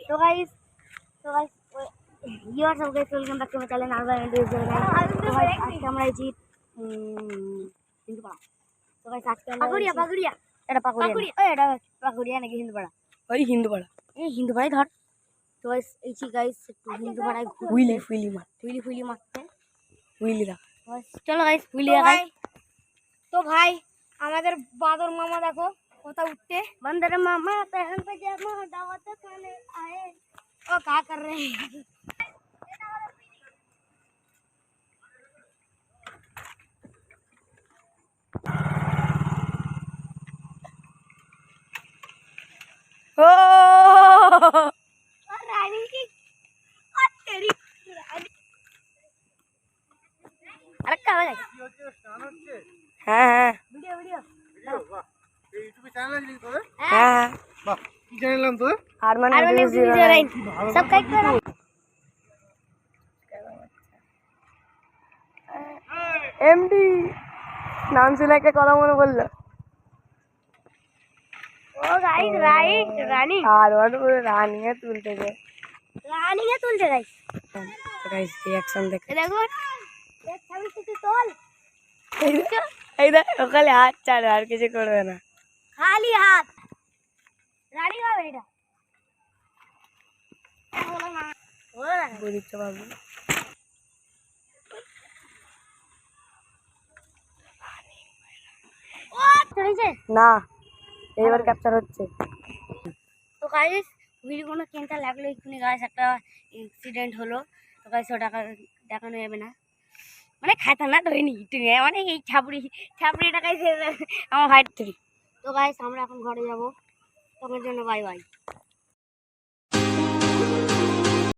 तो guys you are so guys welcome back to my channel Alva and this is तो guys आज আমরা এই হিন্দু পাড়া তো গাইস আজকে পাগুড়িয়া এটা পাগুড়িয়া ওই এটা পাগুড়িয়া নাকি হিন্দু পাড়া ওই হিন্দু পাড়া এই হিন্দু পাড়াই ধর তো গাইস এই গাইস একটু হিন্দু পাড়ায় হুইলি মারতে হুইলি দা চলো গাইস হুইলি দেখাই तो भाई আমাদের বাদর মামা দেখো কোথা উঠতে बंदर मामा पहन पजामा दावत खाने आए ओ क्या कर रहे हैं ओ रानी की तेरी अरे क्या है হ্যাঁ वीडियो ইউটিউবে চ্যানেল আছে নাকি তোদের? হ্যাঁ বাহ, কি চ্যানেল নাম তোদের? सब्सक्राइब करो এমডি নাম শুনে একটা কথা মনে পড়লো ओ गाइस रानी আর ওর রানিয়ে তুলতে গে रानी है तुलते गाइस গাইস রিঅ্যাকশন দেখে देखो एक छवि से तोल এই দা ওখানে হাত ছাড়ো আর কিছু করবে না खाली हाथ रानी का बेटा बोलो ना বুঝিচ্ছ বাবু ओ চলেছে না এইবার ক্যাপচার হচ্ছে তো গাইস ভিডিও কোনো কেনটা লাগলো এক্ষুনি গাইস একটা ইনসিডেন্ট হলো তো গাইস ওটা দেখানো যাবে না মানে খাতারনাক হয়নি মানে এই ছাপড়িটা গাইস আমার ভাই তো গাইস আমরা এখন ঘরে যাব তখন জন্য বাই বাই